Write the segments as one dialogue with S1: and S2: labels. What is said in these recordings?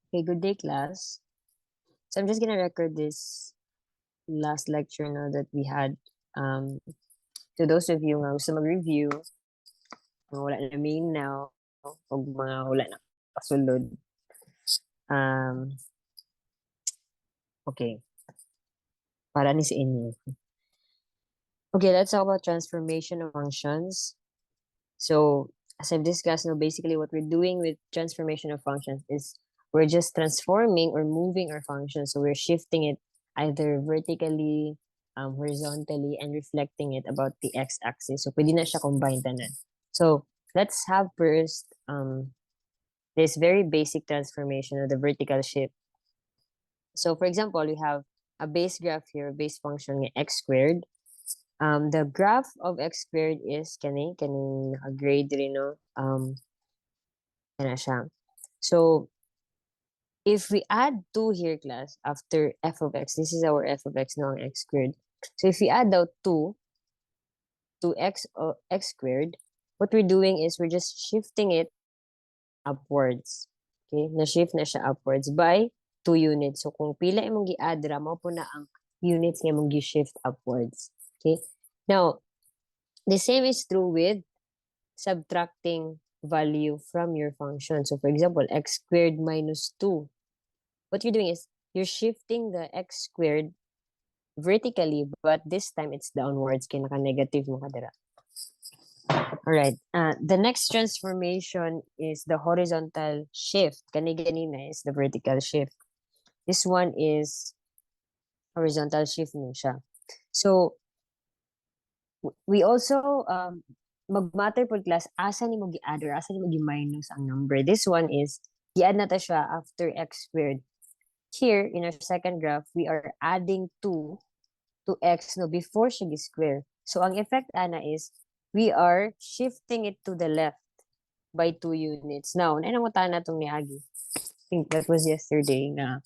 S1: Okay, good day, class. So I'm just gonna record this last lecture now that we had. To those of you nga gusto mag-review, mga wala na main now, o mga wala na kasulod. Um, okay, para ni sa inyo. Okay, let's talk about transformation of functions. So, as I've discussed, basically what we're doing with transformation of functions is we're just transforming or moving our function. So we're shifting it either vertically, horizontally, and reflecting it about the x-axis. So pwede na siya combine tanan. So let's have first this very basic transformation of the vertical shift. So for example, we have a base graph here, base function x squared. The graph of x squared is kaning grade rin, no? Kana siya. So, if we add 2 here, class, after f of x, this is our f of x, no, ang x squared. So, if we add out 2 to x squared, what we're doing is we're just shifting it upwards. Okay? Na-shift na siya upwards by 2 units. So, kung pila imong gi-add ra, mo po na ang units nga imong gi-shift upwards. Okay? Now, the same is true with subtracting value from your function. So for example, x squared minus 2. What you're doing is you're shifting the x squared vertically, but this time it's downwards. Kaya naka-negative mo ka dira. Alright. The next transformation is the horizontal shift. Ganina is the vertical shift. This one is horizontal shift mo siya. So, we also mag-matter po class asa ni mo gi-add or asa ni mo gi-minus ang number. This one is i-add na ta siya after x squared. Here in our second graph, we are adding 2 to x no before siya gi-square. So ang effect ana is we are shifting it to the left by 2 units. Now, nainangutan na itong ni Agi. I think that was yesterday na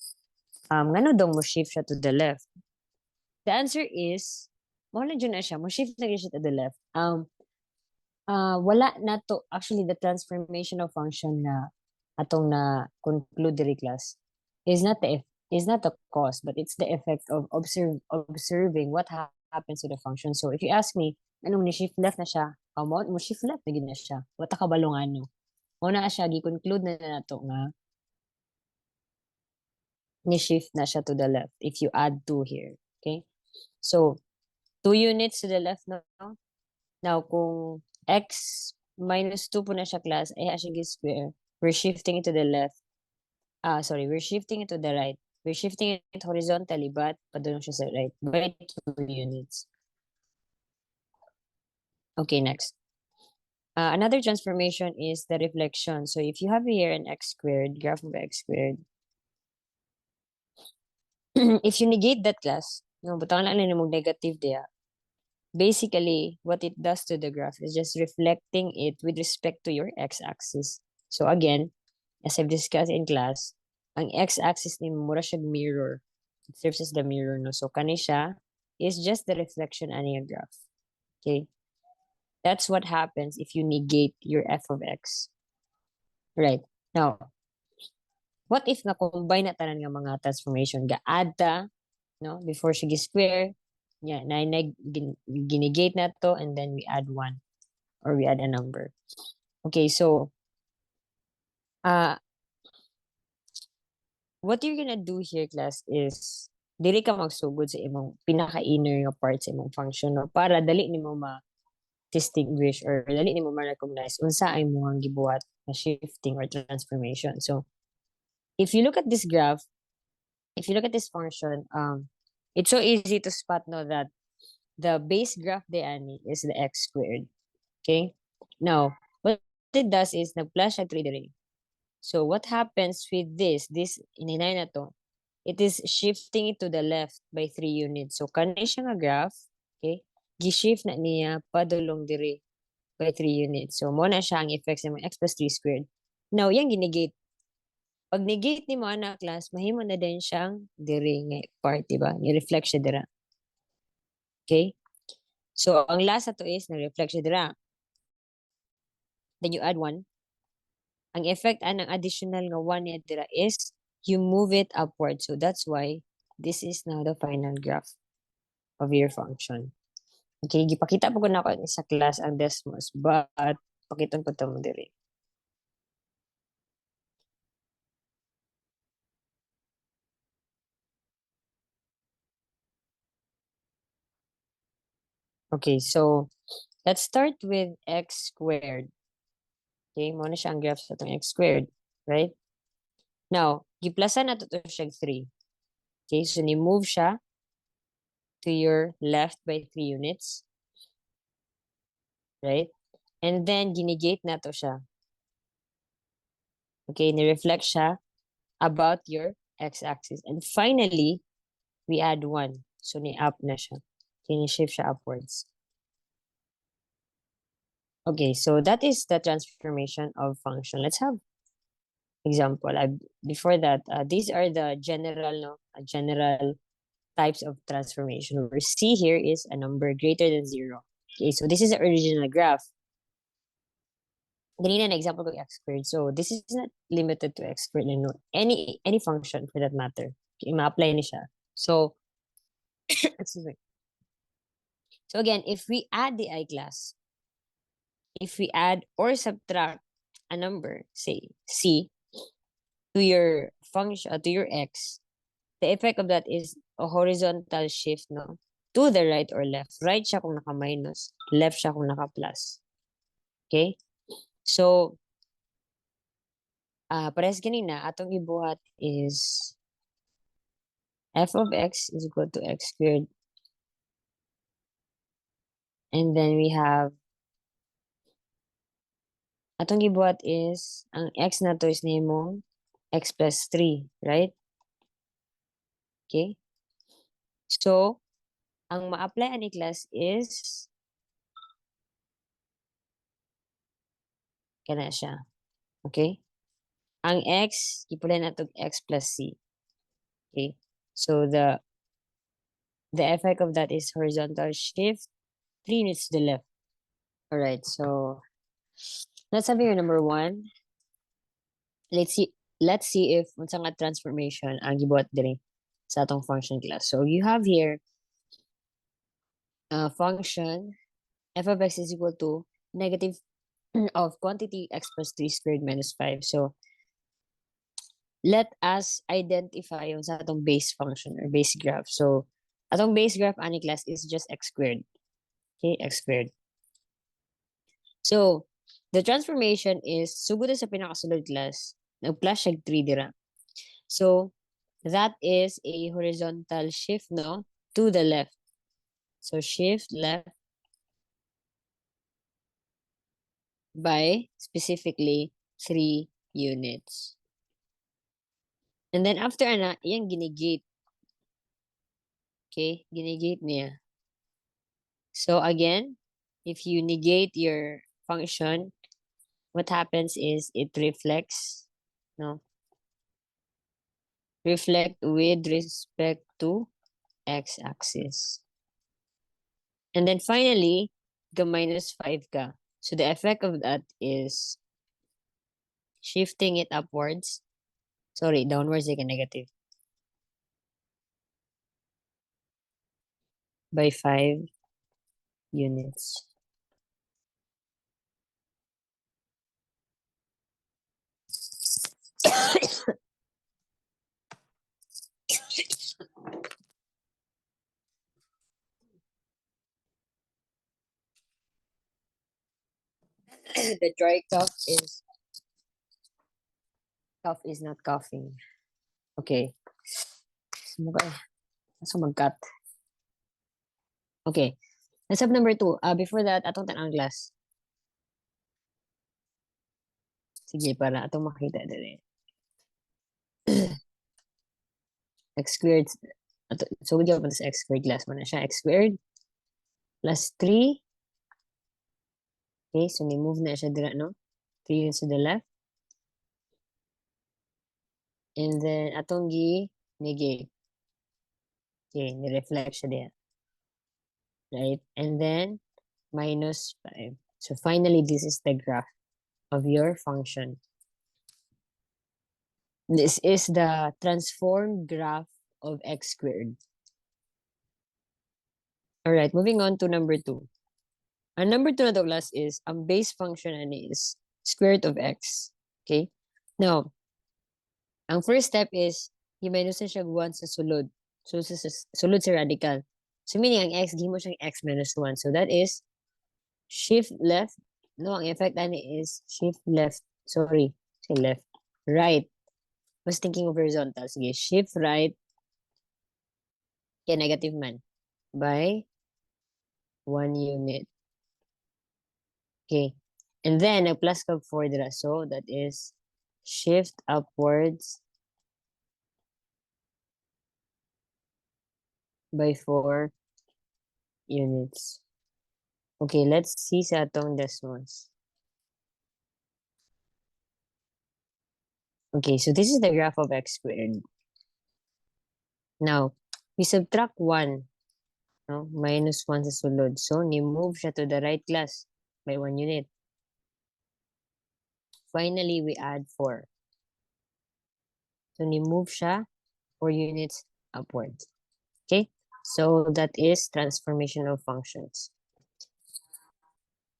S1: ngano daw mo shift siya to the left. The answer is wala dyan na siya. Mo shift na siya to the left. Wala na to actually the transformation of function na atong na conclude diri class is not the cause, but it's the effect of observing what happens to the function. So if you ask me anong ni shift left na siya, mo shift left na gid na siya, wata ka balungano mo na siya gi-conclude na nato nga ni shift na siya to the left if you add 2 here. Okay, so 2 units to the left now. Now, kung x minus 2 po na siya class, ay siya square, we're shifting it to the left. We're shifting it to the right. We're shifting it horizontally, but padulong siya sa right by 2 units. Okay, next. Another transformation is the reflection. So if you have here an x squared, graph of x squared, if you negate that class, no, butang na lang negative there. Basically, what it does to the graph is just reflecting it with respect to your x-axis. So again, as I've discussed in class, ang x-axis ni mura siya mirror. It serves as the mirror, no? So kani siya is just the reflection ani yung graph. Okay? That's what happens if you negate your f of x. Right. Now, what if na-combine na tanan nga mga transformation? Ga-add ta, no? Before siya gi-square, yeah, ginegate na to, and then we add 1 or we add a number. Okay, so what you're gonna do here, class, is dili ka magsugod sa imong pinaka-inner nga part sa imong function, no? Para dali nimo ma-distinguish or dali nimo ma-recognize unsa ay imong gibuhat na shifting or transformation. So, if you look at this graph, if you look at this function, it's so easy to spot, no, that the base graph de ani is the x squared. Okay? Now, what it does is nag-plus siya 3 diri. So what happens with this ininay na to, it is shifting it to the left by 3 units. So kani siya nga graph, okay, gi-shift na niya padulong diri by 3 units. So mo na siya ang effects ng x plus 3 squared. Now, yang ginegate. Pag negate ni mo ana class, mahimo na din siyang diri nga part, diba? Ni-reflect siya dira. Okay? So ang last ato is na-reflect siya dira. Then you add 1. Ang effect anang additional nga 1 niya dira is you move it upward. So that's why this is now the final graph of your function. Okay, gipakita po ko na ako sa class ang Desmos, but pakiton ko ito mo diri. Okay, so let's start with x squared. Okay, mo na siya ang graph sa itong x squared, right? Now, giplasan na to siya 3. Okay, so ni-move siya to your left by 3 units, right? And then, ginigate na to siya. Okay, ni-reflect siya about your x-axis. And finally, we add 1. So, ni-up na siya. Okay, ni-shift siya upwards. Okay, so that is the transformation of function. Let's have example. Before that, these are the general, general types of transformation. Where C here is a number greater than 0. Okay, so this is the original graph. Ganina na example ko x squared. So this is not limited to x squared. No, any function for that matter. Okay, ma-apply ni siya. So, excuse me. So again, if we add the I-class, if we add or subtract a number, say C, to your function, to your x, the effect of that is a horizontal shift, no? To the right or left. Right siya kung naka-minus, left siya kung naka-plus. Okay? So, parehas ganina, atong ibuhat is f of x is equal to x squared. And then we have, atong ibuhat is, ang x na to is nimong x plus 3, right? Okay? So, ang ma-apply ani class is, kana siya. Okay? Ang x, ipulay na to x plus c. Okay? So, the effect of that is horizontal shift, 3 units to the left. Alright, so let's have here number 1. Let's see if unsa nga transformation ang gibuhat diri sa atong function class. So you have here a function f of x is equal to negative of quantity x plus 3 squared minus 5. So let us identify yung sa atong base function or base graph. So atong base graph ani class is just x squared. Okay, x squared. So the transformation is sugod sa pinakasulod class, nag-plus siya 3 dira. So that is a horizontal shift, no, to the left. So shift left by specifically 3 units. And then after ana, iyang ginigate. Okay, ginigate niya. So again, if you negate your function, what happens is it reflects, no, reflect with respect to x-axis. And then finally, the minus 5 ka. So the effect of that is shifting it upwards. Sorry, downwards like a negative. By 5 units. The dry cough is not coughing. Okay. So mag-cut. Okay. Let's have number 2. Before that, atong tanang glass. Sige, para atong makita dali. X squared. So, we pa sa x squared glass mo na siya. X squared plus 3. Okay, so ni-move na siya dira, no? 3 units to the left. And then, atong negate. Okay, ni-reflect siya diya. Right? And then, minus 5. So, finally, this is the graph of your function. This is the transformed graph of x squared. All right, moving on to number 2. Ang number 2 na to class is, ang base function ani is square root of x. Okay? Now, ang first step is, i-minusan siya 1 sa sulod. So, sulod sa radical. So, meaning, ang x, mo siyang x minus 1. So, that is shift left. No, ang effect ani is shift left. Sorry, say left. Right. I was thinking of horizontal. Sige, shift right. Kaya negative man. By 1 unit. Okay. And then, nag-plus kag 4 dira. So, that is shift upwards by 4 units. Okay, let's see sa atong decimals. Okay, so this is the graph of x squared. Now, we subtract 1, no? Minus 1 sa sulod. So, ni-move siya to the right class by 1 unit. Finally, we add 4. So, ni-move siya 4 units upwards. Okay? So, that is transformation of functions.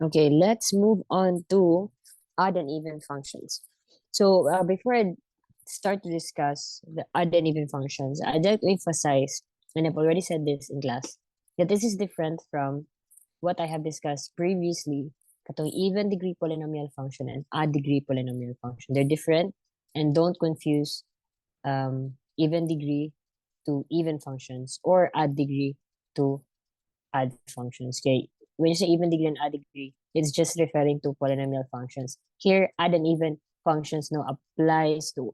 S1: Okay, let's move on to odd and even functions. So, before I start to discuss the odd and even functions, I'd like to emphasize, and I've already said this in class, that this is different from what I have discussed previously, katong even degree polynomial function and odd degree polynomial function. They're different, and don't confuse even degree to even functions or odd degree to odd functions. Okay, when you say even degree and odd degree, it's just referring to polynomial functions. Here, odd and even functions now applies to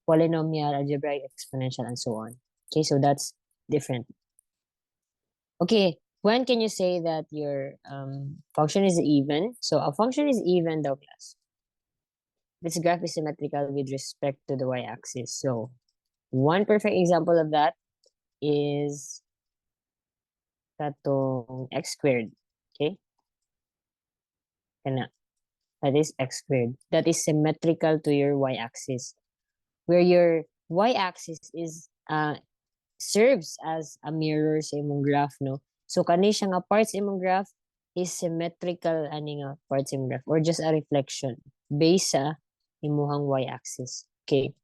S1: polynomial, algebraic, exponential, and so on. Okay, so that's different. Okay, when can you say that your function is even? So a function is even, though, class. This graph is symmetrical with respect to the y-axis. So one perfect example of that is katong x squared. Okay? Kana. That is x squared. That is symmetrical to your y-axis. Where your y-axis is serves as a mirror sa imong graph, no? So kani siya nga part sa imong graph is symmetrical ani nga part sa imong graph or just a reflection based sa imuhang y-axis. Okay.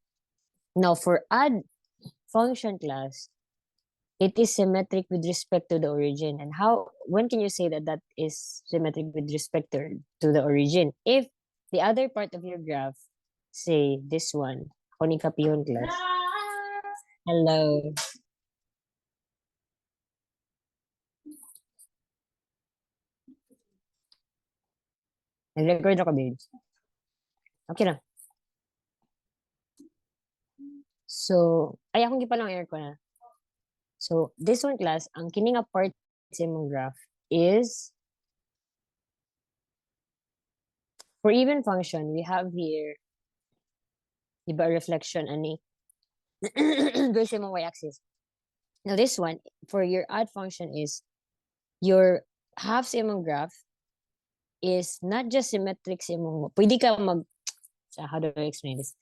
S1: Now for add function class, it is symmetric with respect to the origin. And how, when can you say that that is symmetric with respect to the origin? If the other part of your graph, say this one, kuning kapihon class. Hello. Nag-record ako, babes. Okay na. So, ay akong gipalang aircon na. So, this one class, ang kining nga part sa imong graph is for even function, we have here iba reflection ani based sa imong y-axis. Now this one, for your odd function is your half sa imong graph is not just symmetric sa imong, pwede ka mag, how do I explain this?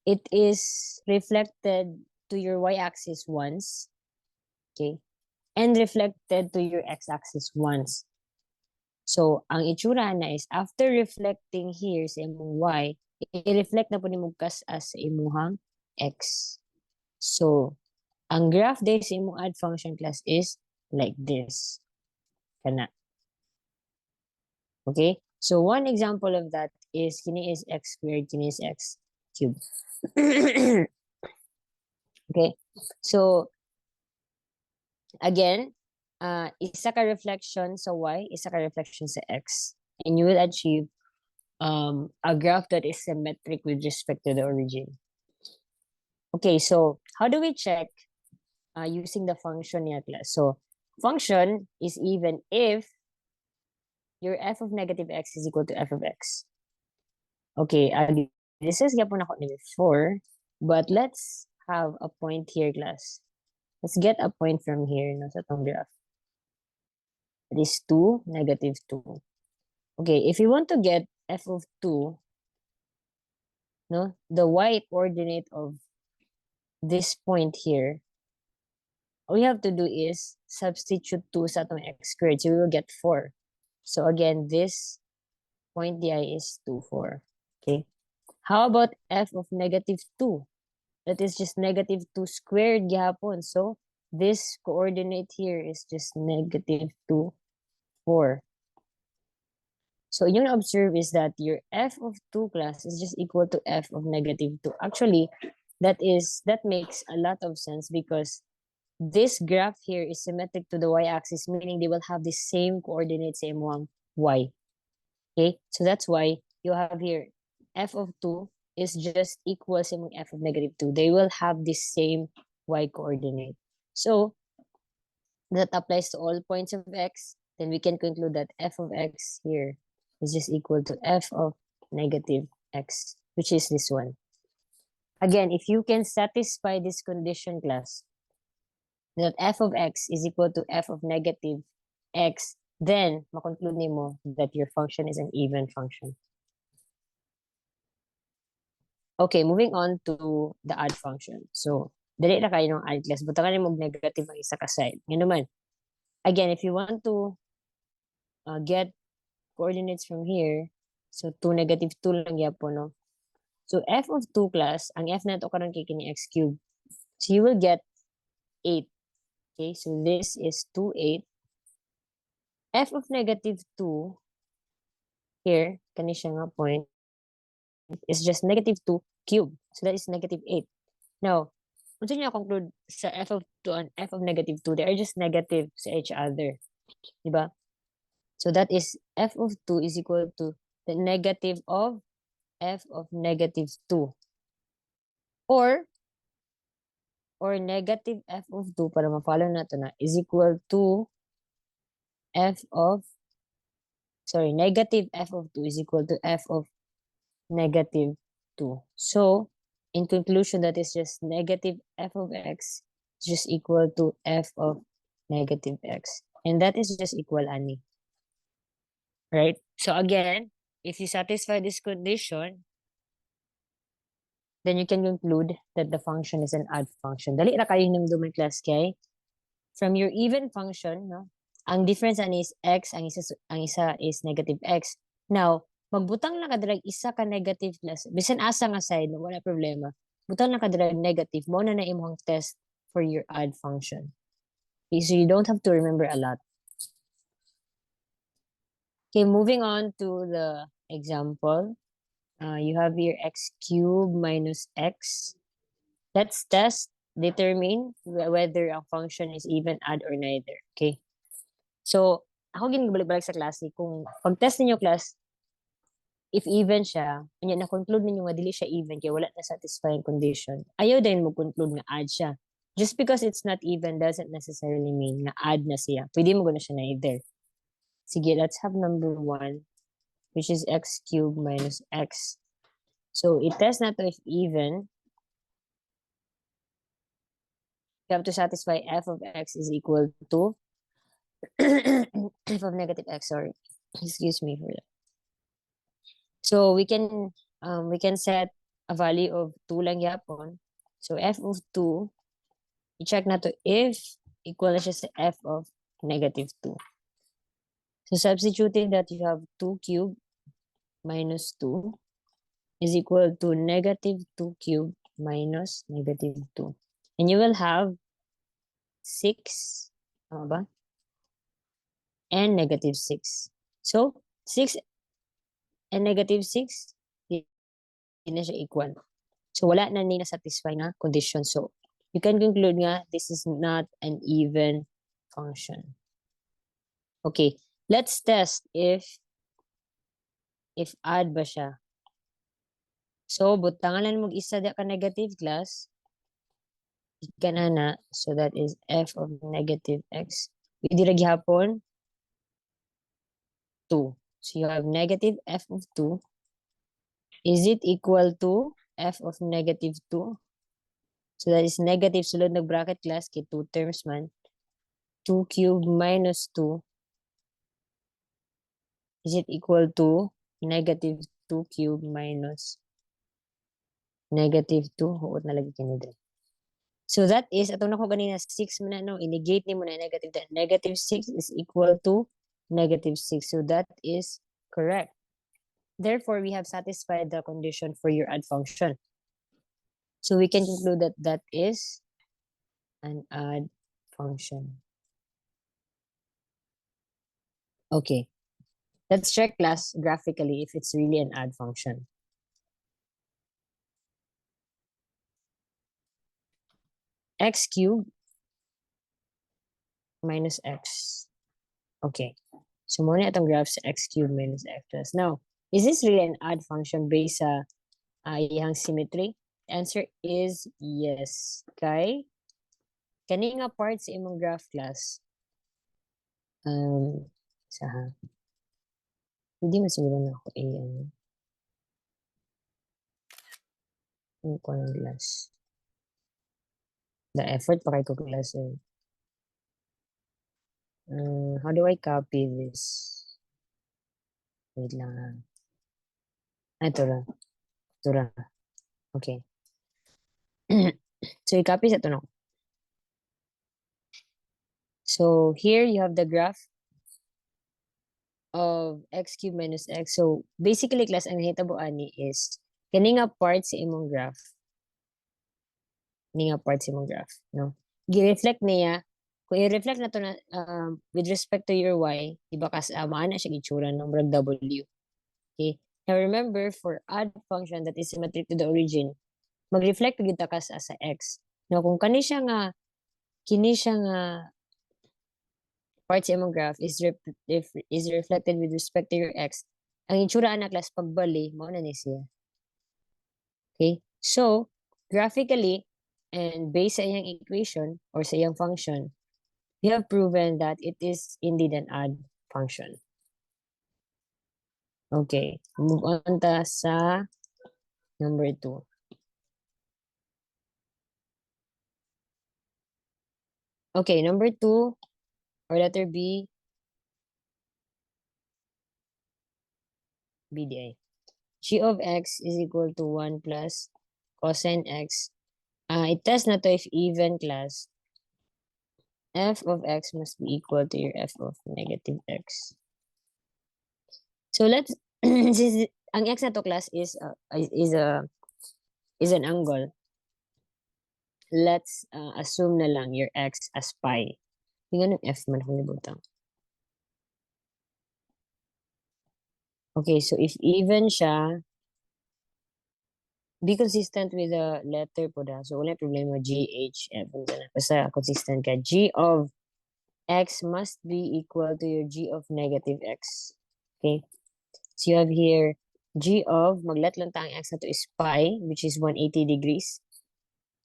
S1: It is reflected to your y-axis once, okay? And reflected to your x-axis once. So, ang itsura na is, after reflecting here sa imong y, i-reflect na po ni Mugkas as sa imuhang x. So, ang graph day sa imong add function class is like this. Kana. Okay? So, one example of that is, kini is x squared, kini is x cubed. Okay? So, again, isa ka reflection sa y, isa ka reflection sa x. And you will achieve a graph that is symmetric with respect to the origin. Okay, so how do we check using the function niya, class? So, function is even if your f of negative x is equal to f of x. Okay, this is yapon ako ni before, but let's have a point here, class. Let's get a point from here no, sa tong graph. It is 2, negative 2. Okay, if you want to get f of 2, no? The y coordinate of this point here, all we have to do is substitute 2 sa atong x squared. So we will get 4. So again, this point di is 2, 4. Okay. How about f of negative 2? That is just negative 2 squared gihapon. So this coordinate here is just negative 2, 4. So you observe is that your f of 2 class is just equal to f of negative 2. Actually, that makes a lot of sense because this graph here is symmetric to the y-axis, meaning they will have the same coordinates, same one, y. Okay, so that's why you have here f of 2 is just equal same f of negative 2. They will have the same y coordinate. So that applies to all points of x. Then we can conclude that f of x here is just equal to f of negative x, which is this one. Again, if you can satisfy this condition, class, that f of x is equal to f of negative x, then makonclude nimo that your function is an even function. Okay, moving on to the add function. So, dali na kayo ng add class. Butangan mo negative ang isa ka side. Ngayon naman, again, if you want to get coordinates from here, so 2, negative 2 lang yapon, no? So, f of 2 class, ang f na ito karon kay kini x cubed. So, you will get 8. Okay, so this is 2, 8. F of negative 2, here, kani siya nga point, is just negative 2 cubed. So, that is negative 8. Now, unsa niya conclude sa f of 2 and f of negative 2, they are just negative sa each other. Diba? So, that is f of 2 is equal to the negative of f of negative 2. Or negative f of 2, para ma-follow na ito na, is equal to negative f of 2 is equal to f of negative 2. So, in conclusion, that is just negative f of x is just equal to f of negative x. And that is just equal ani. Right? So again, if you satisfy this condition, then you can conclude that the function is an odd function. Dali ra kayo hinumduman class kay from your even function, no? Ang difference ani is x, ang isa is negative x. Now, magbutang na kadrag isa ka negative class. Bisan asa nga side, no, wala problema. Butang na kadrag negative, mo na imong test for your odd function. Okay, so you don't have to remember a lot. Okay, moving on to the example. You have here x cubed minus x. Let's determine whether a function is even, odd, or neither. Okay? So, ako ginibalik-balik sa klase, kung pag-test ninyo class, if even siya, kanya na-conclude ninyo nga dili siya even, kaya wala na satisfying condition, ayaw din mo conclude nga odd siya. Just because it's not even doesn't necessarily mean na odd na siya. Pwede mo na siya neither. Sige, let's have number 1, which is x cubed minus x. So, i-test na to if even. You have to satisfy f of x is equal to f of negative x, sorry. Excuse me for that. So we can set a value of 2 lang yapon. So f of 2, i-check na to if equal na siya sa f of negative 2. So substituting that, you have 2 cubed minus 2 is equal to negative 2 cubed minus negative 2. And you will have 6, tama ba? And negative 6. So 6 and negative 6, hindi na siya equal. So, wala na ni na-satisfy na condition. So, you can conclude nga, this is not an even function. Okay, let's test if odd ba siya. So, butangan lang mo isa ka negative class. Ikanana, so that is f of negative x. Pwede ra gihapon 2. So, you have negative f of 2. Is it equal to f of negative 2? So that is negative, sulod ng bracket class, kay 2 terms man. 2 cubed minus 2. Is it equal to negative 2 cubed minus Negative 2. Huot na lagi kinidre. So that is, atong nako ganina 6 man na, no? I-negate ni mo na negative 10. Negative 6 is equal to negative 6. So that is correct. Therefore, we have satisfied the condition for your add function. So we can conclude that that is an add function. Okay. Let's check class graphically if it's really an add function. X cubed minus x. Okay. So muna itong graph sa x cubed minus x plus. Now, is this really an add function based sa iyang symmetry? The answer is yes. Kay, kani nga part sa imong graph class, sa hindi man siguro na ako ano ko ng glass. The effort pa kay ko class eh. How do I copy this? Wait lang ha. Ito ra. Ito ra. Okay. So, i-copy sa ito na. So, here you have the graph of x cubed minus x. So, basically, class, ang hitabo ani is, kani nga part sa imong graph. Kani nga part sa imong graph. No? Gi-reflect niya, kung i-reflect na to na, with respect to your y, diba kas, maana siya itsura ng brag w. Okay? Now, remember, for add function that is symmetric to the origin, mag-reflect kita kas sa x. Now, kung kini siya nga part sa imong graph is reflected with respect to your x, ang itsura na class pagbali, mao na ni siya. Okay? So, graphically, and based sa iyang equation or sa iyang function, we have proven that it is indeed an add function. Okay. Move on ta sa number 2. Okay, number 2, or letter B, BDA. G of x is equal to 1 plus cosine x. It-test na to if even class. F of x must be equal to your f of negative x. So let's, since ang x na to class is an angle, let's assume na lang your x as pi. Tingnan ng f man kung libutang. Okay, so if even siya, be consistent with the letter po da. So, wala problema, G, H, F. Basta consistent ka. G of x must be equal to your G of negative x. Okay? So, you have here, G of, maglet lang tayong x na to is pi, which is 180 degrees.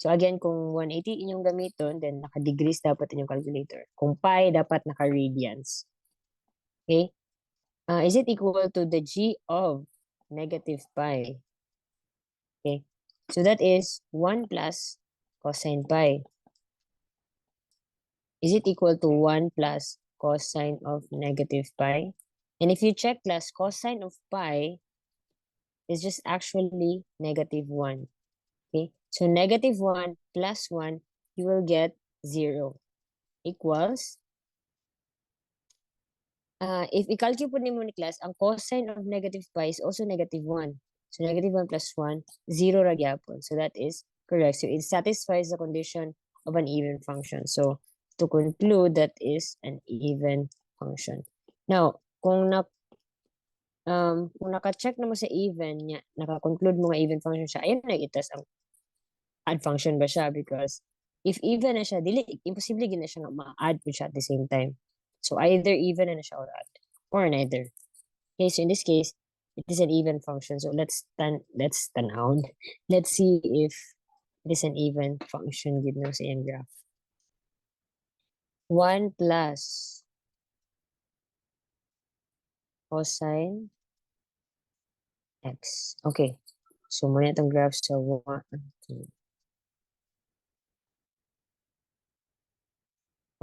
S1: So, again, kung 180 inyong gamiton, then naka-degrees dapat inyong calculator. Kung pi, dapat naka-radians. Okay? Is it equal to the G of negative pi? Okay. So that is 1 plus cosine pi. Is it equal to 1 plus cosine of negative pi? And if you check class, cosine of pi is just actually negative 1. Okay. So negative 1 plus 1, you will get 0 equals, if i-calculate po ni class, ang cosine of negative pi is also negative 1. So negative 1 plus 1, 0 ra gyapon. So that is correct. So it satisfies the condition of an even function. So to conclude, that is an even function. Now, kung naka-check na mo sa even niya, naka-conclude mo nga even function siya, ayun na itas ang add function ba siya, because if even na siya, dili imposible gina siya nga ma-add po siya at the same time. So either even na siya or add, or neither. Okay, so in this case, it is an even function. So let's stand out. Let's see if it is an even function given sa iyang graph. 1 plus cosine x. Okay. So muna itong graph sa 1, 2.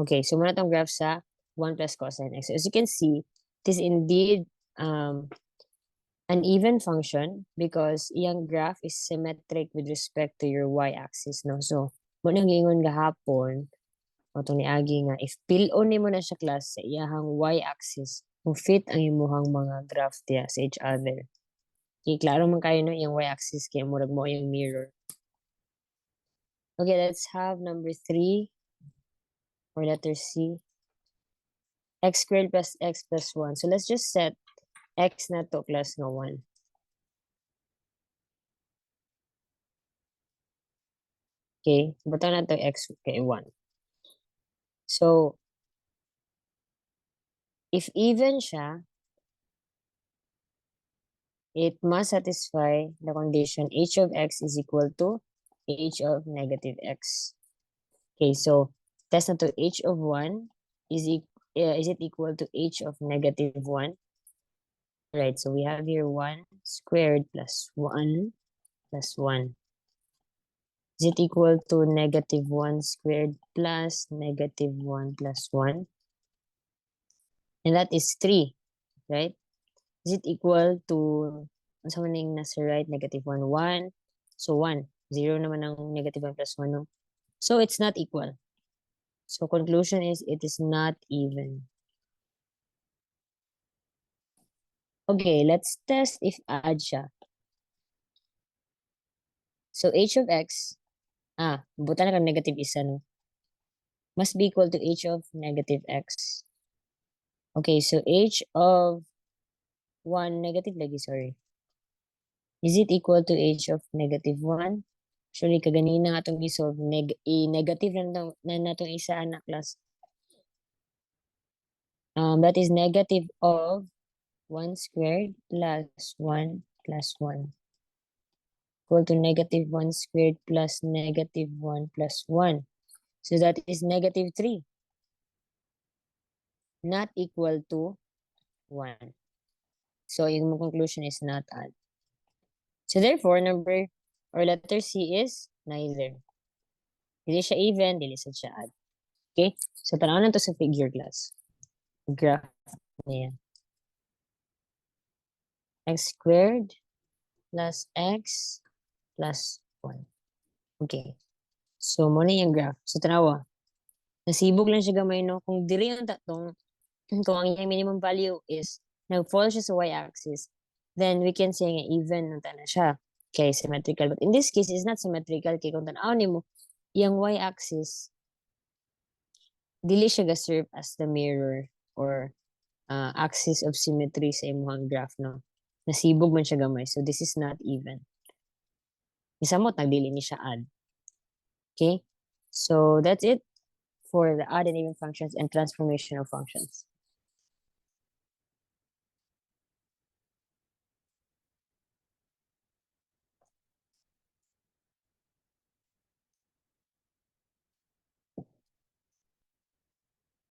S1: Okay, so muna itong graph sa 1 plus cosine x. So as you can see, it is indeed an even function because iyang graph is symmetric with respect to your y-axis, no? So, mo nang ingon gahapon, o itong niagi nga, if pilon nimo na siya class sa iyahang y-axis, kung fit ang imuhang mga graph diya sa each other. Okay, klaro man kayo no, yung y-axis kaya murag mo yung mirror. Okay, let's have number 3 or letter C. X squared plus x plus 1. So let's just set x na to plus nga 1. Okay, buta na to x kay 1. So, if even siya, it must satisfy the condition h of x is equal to h of negative x. Okay, so test na to h of 1 is it equal to h of negative 1? Right, so we have here 1 squared plus 1 plus 1. Is it equal to negative 1 squared plus negative 1 plus 1? And that is 3, right? Is it equal to, sa maning nasa right, negative 1, 1. So 1, 0 naman ang negative 1 plus 1, no? So it's not equal. So conclusion is it is not even. Okay, let's test if add siya. So h of x, buta na kang negative isa, no? Must be equal to h of negative x. Okay, so h of 1 negative lagi, sorry. Is it equal to h of negative 1? Actually, kaganina nga itong isolve, negative na itong isa, anak class. That is negative of 1 squared plus 1 plus 1. Equal to negative 1 squared plus negative 1 plus 1. So that is negative 3. Not equal to 1. So yung conclusion is not add. So therefore, number or letter C is neither. Dili siya even, dili siya add. Okay? So tanaw na to sa figure class. Graph niya. X squared plus x plus 1. Okay. So, muna yung graph. So, tanawa. Nasibog lang siya gamay, no? Kung dili yung tatong, kung ang iyang minimum value is nag-fall siya sa y-axis, then we can say nga even nung na siya. Okay, symmetrical. But in this case, it's not symmetrical. Kaya kung tanaw ni mo, yung y-axis, dili siya ga-serve as the mirror or axis of symmetry sa imuhang graph, no? Nasibog man siya gamay. So, this is not even. Isamot, nagdili ni siya add. Okay? So, that's it for the odd and even functions and transformational functions.